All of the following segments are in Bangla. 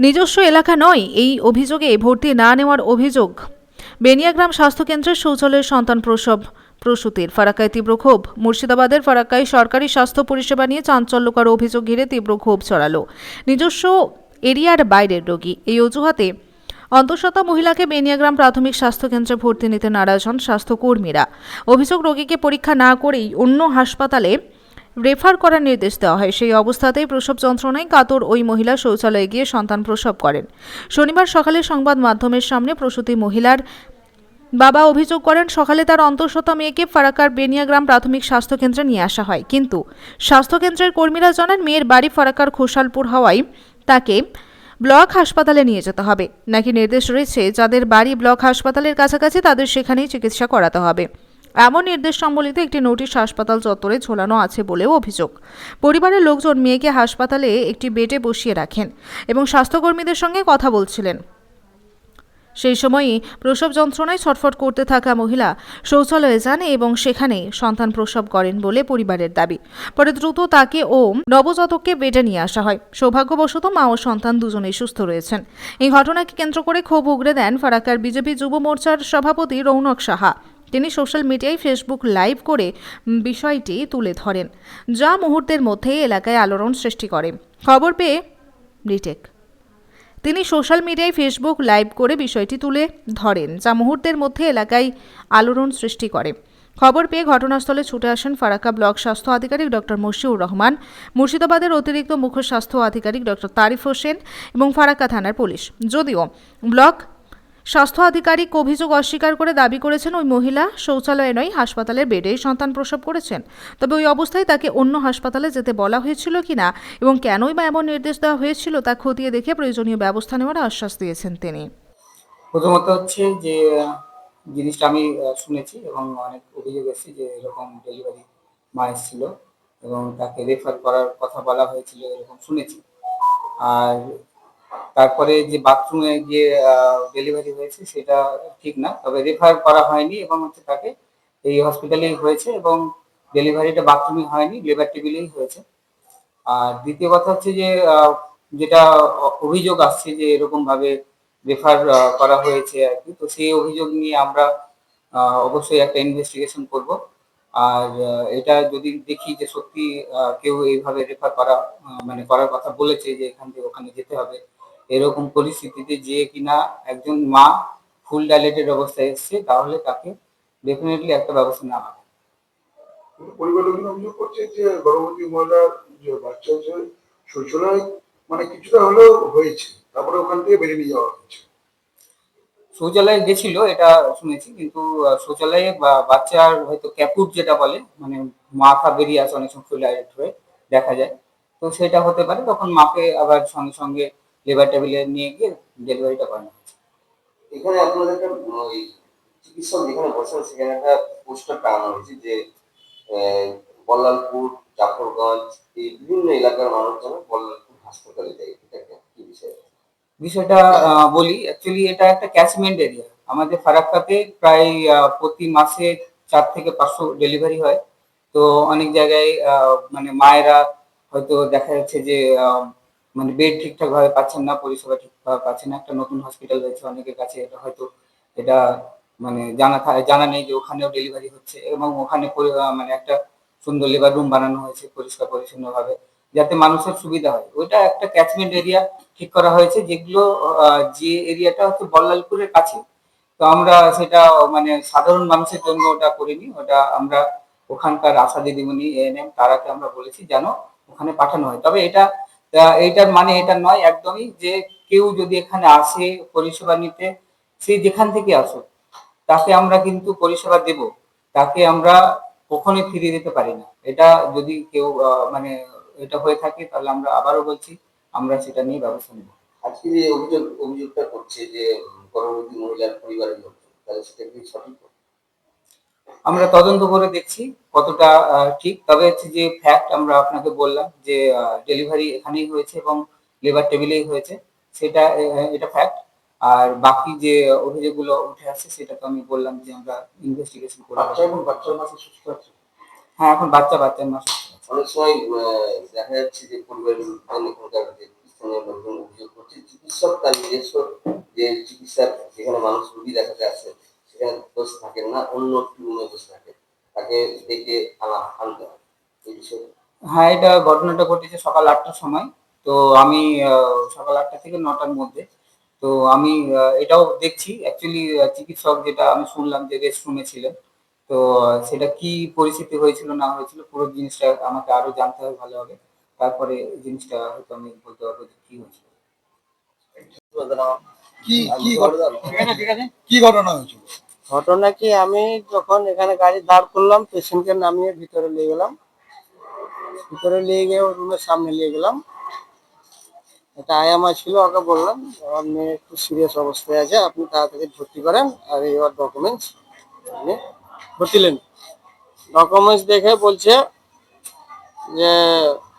নিজস্ব এলাকা নয় এই অভিযোগে ভর্তি না নেওয়ার অভিযোগ। বেনিয়াগ্রাম স্বাস্থ্যকেন্দ্রের শৌচালয়ের সন্তান প্রসূতির ফারাক্কায় তীব্র ক্ষোভ। মুর্শিদাবাদের ফারাক্কায় সরকারি স্বাস্থ্য পরিষেবা নিয়ে চাঞ্চল্যকর অভিযোগ ঘিরে তীব্র ক্ষোভ ছড়ালো। নিজস্ব এরিয়ার বাইরের রোগী এই অজুহাতে অন্তঃসত্ত্বা মহিলাকে বেনিয়াগ্রাম প্রাথমিক স্বাস্থ্যকেন্দ্রে ভর্তি নিতে নারাজ হন স্বাস্থ্যকর্মীরা। অভিযোগ, রোগীকে পরীক্ষা না করেই অন্য হাসপাতালে রেফার করার নির্দেশ দেওয়া হয়। সেই অবস্থাতেই প্রসব যন্ত্রণায় কাতর ওই মহিলা শৌচালয়ে গিয়ে সন্তান প্রসব করেন। শনিবার সকালে সংবাদ মাধ্যমের সামনে প্রসূতি মহিলার বাবা অভিযোগ করেন, সকালে তার অন্তঃসত্ত্বা মেয়েকে ফারাক্কার বেনিয়াগ্রাম প্রাথমিক স্বাস্থ্যকেন্দ্রে নিয়ে আসা হয়, কিন্তু স্বাস্থ্যকেন্দ্রের কর্মীরা জানান মেয়ের বাড়ি ফারাক্কার খোসালপুর হওয়ায় তাকে ব্লক হাসপাতালে নিয়ে যেতে হবে। নাকি নির্দেশ রয়েছে যাদের বাড়ি ব্লক হাসপাতালের কাছাকাছি তাদের সেখানেই চিকিৎসা করাতে হবে। এমন নির্দেশ সম্বলিত একটি নোটিশ হাসপাতাল চত্বরে ঝোলানো আছে বলেও অভিযোগ। পরিবারের লোকজন মেয়েকে হাসপাতালে একটি বেডে বসিয়ে রাখেন এবং স্বাস্থ্যকর্মীদের সঙ্গে কথা বলছিলেন। সেই সময়ই প্রসব যন্ত্রণায় ছটফট করতে থাকা মহিলা শৌচালয়ে যান এবং সেখানে সন্তান প্রসব করেন বলে পরিবারের দাবি। পরে দ্রুত তাকে ও নবজাতককে বেডে নিয়ে আসা হয়। সৌভাগ্যবশত মা ও সন্তান দুজনেই সুস্থ রয়েছেন। এই ঘটনাকে কেন্দ্র করে ক্ষোভ উগরে দেন ফারাক্কার বিজেপি যুব মোর্চার সভাপতি রৌনক সাহা। তিনি সোশ্যাল মিডিয়ায় ফেসবুক লাইভ করে বিষয়টি তুলে ধরেন, যা মুহূর্তের মধ্যেই এলাকায় আলোড়ন সৃষ্টি করে। খবর পেয়ে রিটেক তিনি সোশ্যাল মিডিয়ায় ফেসবুক লাইভ করে বিষয়টি তুলে ধরেন, যা মুহূর্তের মধ্যে এলাকায় আলোড়ন সৃষ্টি করে। খবর পেয়ে ঘটনাস্থলে ছুটে আসেন ফারাক্কা ব্লক স্বাস্থ্য আধিকারিক ডক্টর মশিউর রহমান, মুর্শিদাবাদের অতিরিক্ত মুখ্য স্বাস্থ্য আধিকারিক ডক্টর তারিফ হোসেন এবং ফারাক্কা থানার পুলিশ। যদিও ব্লক স্বাস্থ্য আধিকারিক অভিযোগ অস্বীকার করে দাবি করেছেন ওই মহিলা শৌচালয়ে নয় হাসপাতালের বেডেই সন্তান প্রসব করেছেন। তবে ওই অবস্থায় তাকে অন্য হাসপাতালে যেতে বলা হয়েছিল কিনা এবং কেনই বা এমন নির্দেশ দেওয়া হয়েছিল তা খতিয়ে দেখে প্রয়োজনীয় ব্যবস্থা নেওয়ার আশ্বাস দিয়েছেন তিনি। প্রথমত হচ্ছে যে জিনিসটা আমি শুনেছি এবং অনেক অভিযোগ এসেছে যে এরকম ডেলিভারি মা এসেছিল এবং তাকে রেফার করার কথা বলা হয়েছিল, এরকম শুনেছি। আর তারপরে যে বাথরুমে গিয়ে ডেলিভারি হয়েছে সেটা ঠিক না, তবে রেফার করা হয়নি এবং হচ্ছে তাকে এই হসপিটালেই হয়েছে এবং ডেলিভারিটা বাথরুমে হয়নি, লেবার টেবিলেই হয়েছে। আর দ্বিতীয় কথা হচ্ছে যে যেটা অভিযোগ আসছে যে এরকম ভাবে রেফার করা হয়েছে আর কি, তো সেই অভিযোগ নিয়ে আমরা অবশ্যই একটা ইনভেস্টিগেশন করব। আর এটা যদি দেখি যে সত্যি কেউ এইভাবে রেফার করা মানে করার কথা বলেছে যে এখান থেকে ওখানে যেতে হবে, এরকম পরিস্থিতিতে যে কিনা একজন মা ফুল ডাইলেটেড অবস্থায় এসছে, তাহলে তাকে ডেফিনেটলি একটা ব্যবস্থা নেওয়া হবে। পরিবার লোকজন অভিযোগ করছে যে গর্ভবতী মহিলার যে বাচ্চা হচ্ছে শৌচালয় মানে কিছুটা হলেও হয়েছে, তারপরে ওখান থেকে বেরিয়ে নিয়ে যাওয়া হচ্ছে। শৌচালয়ে গেছিল এটা শুনেছি, কিন্তু শৌচালয়ে বাচ্চার হয়তো ক্যাপুট যেটা বলে মানে মাথা বেরিয়ে আসে অনেক সময় ফুল ডাইরেক্ট হয়ে দেখা যায়, তো সেটা হতে পারে। তখন মাকে আবার সঙ্গে সঙ্গে লেবার টেবিলে নিয়ে গিয়ে ডেলিভারিটা করানো হয়েছে। এখানে আপনাদের একটা ওই চিকিৎসক যেখানে বসে সেখানে একটা পোস্টার টাঙানো হয়েছে যে বল্লালপুর, জাফরগঞ্জ এই বিভিন্ন এলাকার মানুষজন বল্লালপুর হাসপাতালে যায়, এটা কি বিষয়? বিষয়টা বলি, অ্যাকচুয়ালি এটা একটা ক্যাচমেন্ট এরিয়া। আমাদের ফারাক্কাতে প্রায় প্রতি মাসে 4 থেকে 500 ডেলিভারি হয়। তো অনেক জায়গায় মানে মায়েরা হয়তো দেখা যাচ্ছে যে মানে বেড ঠিকঠাক ভাবে পাচ্ছেন না, পরিষেবা ঠিকভাবে পাচ্ছেন না। একটা নতুন হসপিটাল হয়েছে, অনেকের কাছে এটা হয়তো এটা মানে জানা নেই যে ওখানেও ডেলিভারি হচ্ছে এবং ওখানে মানে একটা সুন্দর লেবার রুম বানানো হয়েছে পরিষ্কার পরিচ্ছন্ন ভাবে, যাতে মানুষের সুবিধা হয়। ওইটা একটা ক্যাচমেন্ট এরিয়া ঠিক করা হয়েছে, যেগুলো যে এরিয়াটা হচ্ছে বল্লালপুরের কাছে। তো আমরা সেটা মানে সাধারণ মানুষের জন্য ওটা করিনি, ওটা আমরা ওখানকার আশা দিদিমণি এএনএম তারাকে আমরা বলেছি যেন ওখানে পাঠানো হয়। তবে এইটার মানে এটা নয় একদমই যে কেউ যদি এখানে আসে পরিষেবা নিতে, সে যেখান থেকে আসুক তাকে আমরা কিন্তু পরিষেবা দেব, তাকে আমরা কখনোই ফিরিয়ে দিতে পারি না। এটা যদি কেউ মানে এটা হয়ে থাকে তাহলে আমরা আবারও বলছি আমরা সেটা নিয়ে ব্যবস্থা নেব। আজকে যে অভিযোগটা করছে যে গর্ভবতী মহিলার পরিবারের লোক, তাহলে সেটা কি সঠিক? আমরা তদন্ত করে দেখছি কতটা ঠিক। তবে হচ্ছে যে ফ্যাক্ট আমরা আপনাকে বললাম যে ডেলিভারি এখানেই হয়েছে এবং লেবার টেবিলেই হয়েছে, সেটা এটা ফ্যাক্ট। আর বাকি যে অভিযোগগুলো উঠে আসছে সেটা তো আমি বললাম যে আমরা ইনভেস্টিগেশন করে বাচ্চার মাসে সুস্থ আছে। হ্যাঁ, এখন বাচ্চার মাস অনেক সময় দেখা যাচ্ছে যে পরিবারের এখানকার যে স্থানীয় লোকজন অভিযোগ করছে চিকিৎসক তার নিজস্ব যে চিকিৎসার যেখানে মানুষ রোগী দেখাতে আসে সেখানে বসে থাকেন না, অন্য রুমে বসে থাকে, তাকে ডেকে আনতে হয়। এই বিষয়ে হ্যাঁ, এটা ঘটনাটা ঘটেছে সকাল 8টার সময়। তো আমি সকাল 8টা থেকে 9টার মধ্যে। তো আমি এটাও দেখছি অ্যাকচুয়ালি চিকিৎসক যেটা আমি শুনলাম যে রেস্ট রুমে ছিলেন। তো সেটা কি পরিস্থিতি হয়েছিল না হয়েছিল পুরো জিনিসটা আমাকে আরো জানতে হবে ভালোভাবে। তারপরে জিনিসটা হয়তো আমি বলতে পারবো যে কি হয়েছিল। কি কি কি ঘটনা হয়েছিল? ঘটনা কি, আমি যখন এখানে গাড়ি দাঁড় করলাম, পেশেন্টকে নামিয়ে ভিতরে নিয়ে গেলাম, ভিতরে নিয়ে গিয়ে রুমের সামনে নিয়ে গেলাম। একটা আয়ামা ছিল, ওকে বললাম আমার মেয়ে একটু সিরিয়াস অবস্থায় আছে, আপনি তাড়াতাড়ি ভর্তি করেন, আর এই ওর ডকুমেন্টস আপনি ভর্তি নেন। ডকুমেন্টস দেখে বলছে যে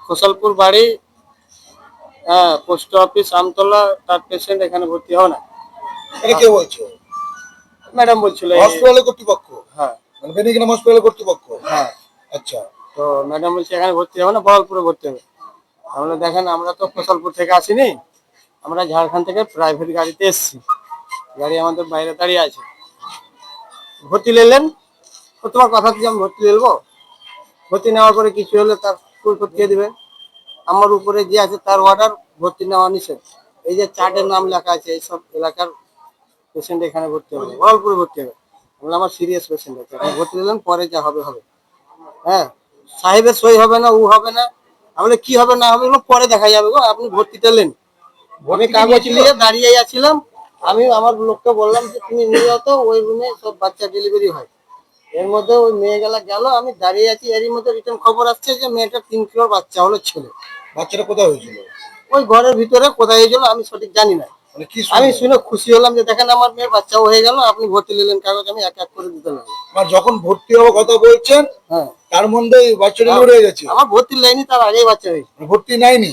খোসালপুর বাড়ি, হ্যাঁ, পোস্ট অফিস আমতলা, তার পেশেন্ট এখানে ভর্তি হবে না। এটা কে বলছে? ম্যাডাম বলছিল হসপিটালের কর্তৃপক্ষ? হ্যাঁ মানে বেনিগ্রাম হসপিটালের কর্তৃপক্ষ? হ্যাঁ। আচ্ছা। তো ম্যাডাম বলছে এখানে ভর্তি হবে না, বহরমপুরে ভর্তি হবে। আমরা দেখেন, আমরা তো ফসলপুর থেকে আসিনি, আমরা ঝাড়খণ্ড থেকে প্রাইভেট গাড়িতে এসেছি, গাড়ি আমাদের বাইরে দাঁড়িয়ে আছে। ভর্তি নিলেন, তো তোমার কথা দিয়ে আমি ভর্তি নেবো, ভর্তি নেওয়ার পরে কিছু হলে তার কৈফিয়ত কে দিবে? আমার উপরে যে আছে তার অর্ডার, ভর্তি নেওয়া নিষেধ। এই যে চার্টের নাম লেখা আছে, এইসব এলাকার পেশেন্ট এখানে ভর্তি হবে, বহরমপুরে ভর্তি হবে। বললাম আমার সিরিয়াস পেশেন্ট আছে, আপনি ভর্তি নিলেন, পরে যা হবে হবে। হ্যাঁ, সাহেবের সই হবে না, ও হবে না। আমি কি হবে না হবে পরে দেখা যাবে গো, আপনি ভর্তিটা নেন। আমি কাগজ নিয়ে দাঁড়িয়ে আছিলাম, আমি আমার লোককে বললাম যে তুমি নিয়ে যাও তো, ওই রুমে সব বাচ্চা ডেলিভারি হয়। এর মধ্যে ওই মেয়েগুলা গেল, আমি দাঁড়িয়ে আছি, এরই মধ্যে রিটার্ন খবর আসছে যে মেয়েটা 3 কিলোর বাচ্চা হলো, ছেলে। বাচ্চাটা কোথায় হয়েছিল? ওই ঘরের ভিতরে কোথায় হয়েছিল আমি সঠিক জানি না। মানে কি আমি শুনে খুশি হলাম যে দেখেন আমার মেয়ের বাচ্চাও হয়ে গেল, আপনি ভর্তি নিলেন, কাগজ আমি এক এক করে দিতে লাগলাম। মানে যখন ভর্তি হওয়ার কথা বলছেন হ্যাঁ, তার মধ্যেই বাচ্চা ডেলিভারি হয়ে গেছে? আমার ভর্তি লাইনি, তার আগেই বাচ্চা হয়েছে। ভর্তি নেয়নি,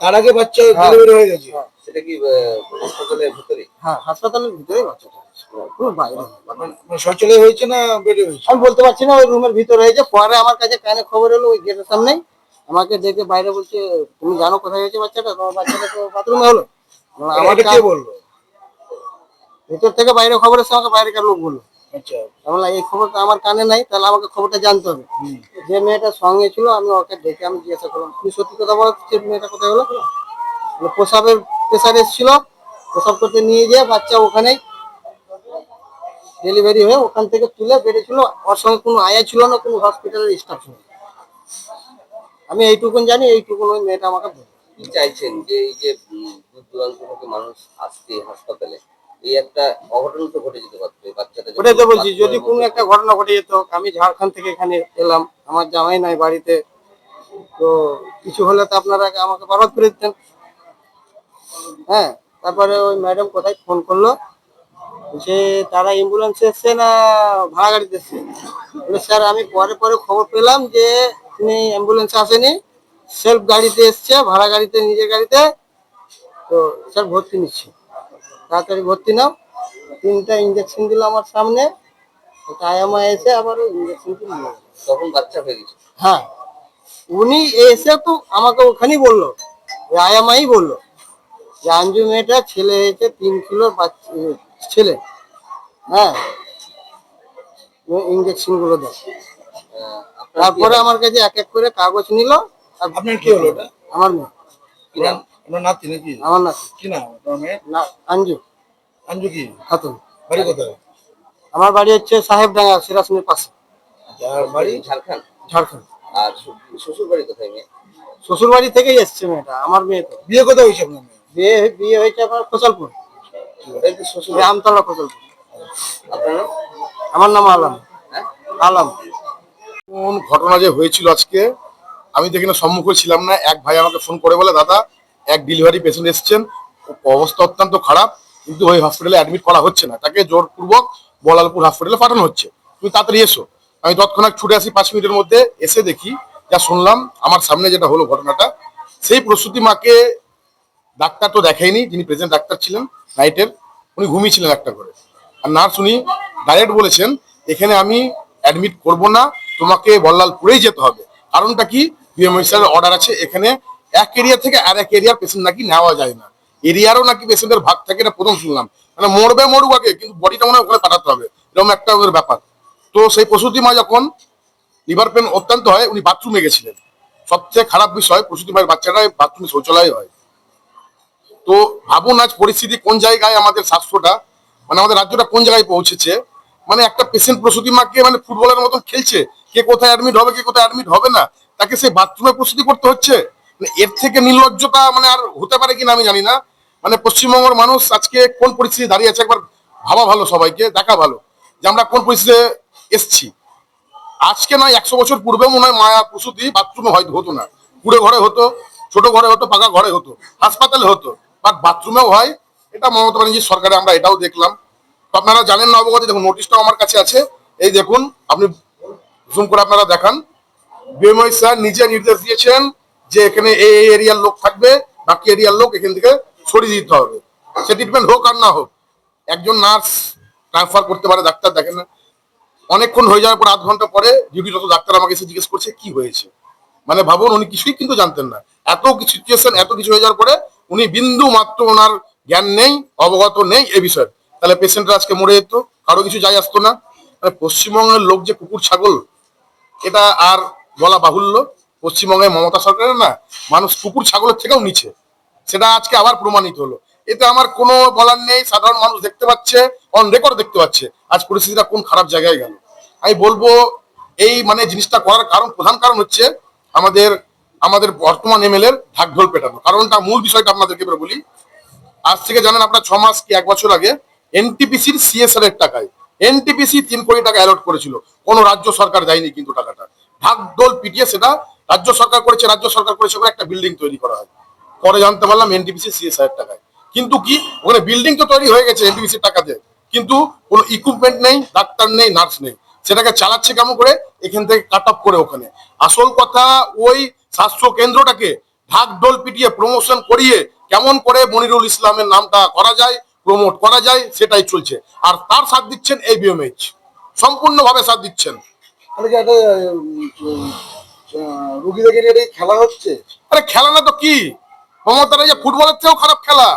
তার আগে বাচ্চা হ্যাঁ। ডেলিভারি হয়ে গেছে? হ্যাঁ। সেটা কি হাসপাতালের ভিতরে? হ্যাঁ, হাসপাতালের ভিতরে বাচ্চাটা হয়েছে, পুরো বাইরে। মানে শৌচালয় হয়েছে না বেডে হয়েছে? আমি বলতে পারছি না, ওই রুমের ভিতরে হয়েছে। পরে আমার কাছে কানে খবর এলো, ওই গেটের সামনেই আমাকে ডেকে বাইরে বলছে তুমি জানো কোথায় হয়েছে বাচ্চাটা? তোমার বাচ্চাটা তো বাথরুমে হলো। আমার এটা কে বললো? ভিতর থেকে বাইরে খবর এসে আমাকে বাইরেকার লোক বললো। আচ্ছা। আমি বললাম এই খবরটা আমার কানে নাই, তাহলে আমাকে খবরটা জানতে হবে। যে মেয়েটার সঙ্গে ছিল আমি ওকে ডেকে আমি জিজ্ঞাসা করলাম তুমি সত্যি কথা বলো, মেয়েটা কোথায় হলো? বলে, প্রসাবের প্রেসার এসেছিল, প্রসাব করতে নিয়ে যেয়ে বাচ্চা ওখানেই ডেলিভারি হয়ে ওখান থেকে তুলে বেড়েছিল। ওর সঙ্গে কোনো আয়া ছিল না, কোনো হসপিটালের স্টাফ ছিল না। আমি এইটুকুন জানি, এইটুকুন ওই মেয়েটা আমাকে বলল। কি চাইছেন যে এই যে দূর দূরান্ত থেকে মানুষ আসছে হাসপাতালে, এই একটা অঘটন তো ঘটে যেতে পারতো, এই বাচ্চাটা ওটাই তো বলছি, যদি কোনো একটা ঘটনা ঘটে যেত, আমি ঝাড়খণ্ড থেকে এখানে এলাম, আমার জামাই নাই বাড়িতে, তো কিছু হলে তো আপনারা আমাকে বরবাদ করে দিতেন। হ্যাঁ, তারপরে ওই ম্যাডাম কোথায় ফোন করলো, যে তারা অ্যাম্বুলেন্স এসছে না ভাড়া গাড়িতে এসছে। বলে স্যার আমি পরে পরে খবর পেলাম যে তিনি অ্যাম্বুলেন্স আসেনি, সেলফ গাড়িতে এসছে, ভাড়া গাড়িতে, নিজের গাড়িতে। তো স্যার ভর্তি নিচ্ছি, তাড়াতাড়ি ভর্তি নাও। 3টা ইঞ্জেকশন দিল আমার সামনে, একটা আয়ামা এসে আবার ওই ইঞ্জেকশন নিয়ে গেল। তখন বাচ্চা হয়ে গেছে? হ্যাঁ, উনি এসে তো আমাকে ওখানেই বললো, ওই আয়ামাই বললো যে আঞ্জু মেয়েটা ছেলে হয়েছে, 3 কিলোর বাচ্চা ছেলে। হ্যাঁ, ইঞ্জেকশন গুলো দেয়। তারপরে আমার কাছে এক এক করে কাগজ নিল। আপনার কি হলো ওটা? আমার মেয়ে, কি নাম? আপনার নাতি নাকি? আমার নাতি। কি নাম আপনার মেয়ের? না, আঞ্জু আঞ্জু কি? খাতুন। বাড়ি কোথায়? আমার বাড়ি হচ্ছে সাহেবডাঙ্গা, সিরাজমির পাশে, আর বাড়ি? ঝাড়খণ্ড। ঝাড়খণ্ড। আর শ্বশুর বাড়ি কোথায় মেয়ে? শ্বশুর বাড়ি থেকেই এসছে মেয়েটা, আমার মেয়ে তো। বিয়ে কোথায় হয়েছে আপনার মেয়ে? বিয়ে হয়েছে আমার খোসালপুর, এই যে শ্বশুর ওই আমতলা খোসালপুর। আপনার নাম? আমার নাম আলম। হ্যাঁ? আলম। কোন ঘটনা যে হয়েছিল আজকে, আমি তো এখানে সম্মুখে ছিলাম না। এক ভাই আমাকে ফোন করে বলে দাদা এক ডেলিভারি পেশেন্ট এসছেন, অবস্থা অত্যন্ত খারাপ, কিন্তু ওই হসপিটালে অ্যাডমিট করা হচ্ছে না, তাকে জোরপূর্বক বলালপুর হসপিটালে পাঠানো হচ্ছে, তুমি তাড়াতাড়ি এসো। আমি তৎক্ষণাৎ ছুটে আসি, 5 মিনিটের মধ্যে এসে দেখি যা শুনলাম, আমার সামনে যেটা হলো ঘটনাটা, সেই প্রসূতি মাকে ডাক্তার তো দেখায়নি, যিনি প্রেজেন্ট ডাক্তার ছিলেন নাইটের, উনি ঘুমিয়েছিলেন একটা করে। আর নার্স উনি ডাইরেক্ট বলেছেন এখানে আমি অ্যাডমিট করব না, তোমাকে বল্লালপুরেই যেতে হবে। কারণটা কি, বিএমএসের অর্ডার আছে, এখানে এক এরিয়া থেকে আর এক এরিয়ার পেশেন্ট নাকি নেওয়া যায় না, এরিয়ারও নাকি পেশেন্টের ভাগ থাকে, এটা প্রথম শুনলাম। মানে মরবে মরুক আগে, কিন্তু বডিটা মনে হয় ওখানে পাঠাতে হবে, এরকম একটা ওদের ব্যাপার। তো সেই প্রসূতি মা যখন লিভার পেন অত্যন্ত হয়, উনি বাথরুমে গেছিলেন। সবচেয়ে খারাপ বিষয়, প্রসূতি মায়ের বাচ্চারা বাথরুমে শৌচালয় হয়। তো ভাবুন আজ পরিস্থিতি কোন জায়গায়, আমাদের স্বাস্থ্যটা মানে আমাদের রাজ্যটা কোন জায়গায় পৌঁছেছে। মানে একটা পেশেন্ট প্রসূতি মাকে মানে ফুটবলের মতন খেলছে, কে কোথায় অ্যাডমিট হবে কে কোথায় অ্যাডমিট হবে না, তাকে সেই বাথরুমে প্রসূতি করতে হচ্ছে। মানে এর থেকে নির্লজ্জতা মানে আর হতে পারে কিনা আমি জানি না। মানে পশ্চিমবঙ্গের মানুষ আজকে কোন পরিস্থিতি দাঁড়িয়ে আছে একবার ভাবা ভালো, সবাইকে দেখা ভালো যে আমরা কোন পরিস্থিতিতে এসছি। আজকে নয় 100 বছর পূর্বে মনে হয় মায়া প্রসূতি বাথরুমে হয়তো হতো না, কুড়ে ঘরে হতো, ছোট ঘরে হতো, পাকা ঘরে হতো, হাসপাতালে হতো, বাট বাথরুমেও হয়। এটা মমতা ব্যানার্জির সরকারে আমরা এটাও দেখলাম। তো আপনারা জানেন না অবগত, দেখুন নোটিশটাও আমার কাছে আছে, এই দেখুন, আপনি জুম করে আপনারা দেখান। বিএমআই স্যার নিজে নির্দেশ দিয়েছেন যে এখানে এই এরিয়ার লোক থাকবে, বাকি এরিয়ার লোক এখান থেকে সরিয়ে দিতে হবে, সে ট্রিটমেন্ট হোক আর না হোক। একজন নার্স ট্রান্সফার করতে পারে, ডাক্তার দেখেন না। অনেকক্ষণ হয়ে যাওয়ার পর, 8 ঘন্টা পরে ডিউটিরত ডাক্তার আমাকে এসে জিজ্ঞেস করছে কি হয়েছে। মানে ভাবুন, উনি কিছুই কিন্তু জানতেন না, এত কিছু সিচুয়েশন, এত কিছু হয়ে যাওয়ার পরে উনি বিন্দু মাত্র ওনার জ্ঞান নেই, অবগত নেই এই বিষয়ে। তাহলে পেশেন্টরা আজকে মরে যেত, কারো কিছু যায় আসতো না। মানে পশ্চিমবঙ্গের লোক যে কুকুর ছাগল, এটা আর বলা বাহুল্য। পশ্চিমবঙ্গে মমতা সরকারের না, মানুষ কুকুর ছাগলের থেকেও নিচে, সেটা আজকে আবার প্রমাণিত হলো। এতে আমার কোনো বলার নেই, সাধারণ মানুষ দেখতে পাচ্ছে, অন রেকর্ড দেখতে পাচ্ছে আজ পরিস্থিতিটা কোন খারাপ জায়গায় গেল। আমি বলবো এই মানে জিনিসটা করার কারণ, প্রধান কারণ হচ্ছে আমাদের আমাদের বর্তমান এমএলএর ঢাকঢোল পেটানো। কারণটা, মূল বিষয়টা আপনাদেরকে এবার বলি। আজ থেকে জানেন আপনার 6 মাস কি 1 বছর আগে এনটিপিসির সিএসআর এর টাকায় এনটিপিসি 3 কোটি টাকা অ্যালট করেছিল, কোনো রাজ্য সরকার দেয়নি, কিন্তু টাকাটা ঢাকঢোল পিটিয়ে সেটা রাজ্য সরকার করেছে, রাজ্য সরকার করেছে করে একটা বিল্ডিং তৈরি করা হয়। পরে জানতে পারলাম এনটিপিসি সিএসআর এর টাকায়। কিন্তু কি ওখানে বিল্ডিং তো তৈরি হয়ে গেছে এনটিপিসির টাকাতে, কিন্তু কোনো ইকুইপমেন্ট নেই, ডাক্তার নেই, নার্স নেই, সেটাকে চালাচ্ছে কেমন করে, এখান থেকে কাট অফ করে ওখানে। আসল কথা, ওই স্বাস্থ্য কেন্দ্রটাকে ঢাকঢোল পিটিয়ে প্রমোশন করিয়ে কেমন করে মনিরুল ইসলামের নামটা করা যায়, প্রমোট করা যায়, সেটাই চলছে। আর তার সাথ দিচ্ছেন এই বিএমএইচ, সম্পূর্ণভাবে সাথ দিচ্ছেন। মানে কি একটা রুগীদেরকে নিয়ে একটা খেলা হচ্ছে। আরে খেলা না তো কি, মমতারা যে ফুটবলের থেকেও খারাপ খেলা।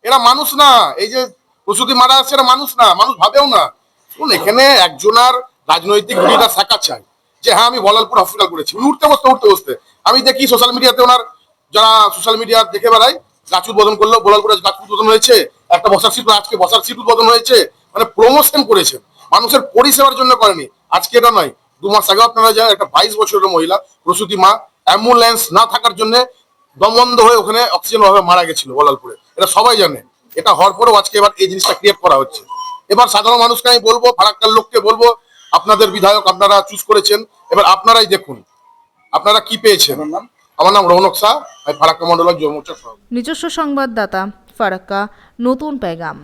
এরা মানুষ না, এই যে প্রসূতি মারা আছে এরা মানুষ না, মানুষ ভাবেও না। শুনুন, এখানে একজনার রাজনৈতিক ভূমিকা থাকা চাই যে হ্যাঁ আমি বলালপুর হসপিটাল করেছি, উনি উঠতে বসতে আমি দেখি সোশ্যাল মিডিয়াতে ওনার, যারা সোশ্যাল মিডিয়া দেখে বেড়ায়, গাছ উদ্বোধন করলো, বলালপুরে গাছ উদ্বোধন হয়েছে, একটা বসার সিট, আজকে বসার সিট উদ্বোধন হয়েছে। মানে প্রমোশন করেছেন, মানুষের পরিষেবার জন্য করেনি। আজকে এটা নয়, 2 মাস আগে আপনারা জানেন একটা 22 বছরের মহিলা প্রসূতি মা অ্যাম্বুলেন্স না থাকার জন্য দম বন্ধ হয়ে ওখানে অক্সিজেন অভাবে মারা গেছিল বলালপুরে, এটা সবাই জানে। এটা হওয়ার পরেও আজকে এবার এই জিনিসটা ক্রিয়েট করা হচ্ছে। এবার সাধারণ মানুষকে আমি বলবো, ফারাক্কার লোককে বলবো, আপনাদের বিধায়ক আপনারা চুজ করেছেন, এবার আপনারাই দেখুন আপনারা কি পেয়েছেন। আমার নাম রৌনক শাহ, আমি ফারাক্কা মন্ডল যুব মোর্চার সভাপতি। নিজস্ব সংবাদদাতা, ফারাক্কা, নতুন পেগাম।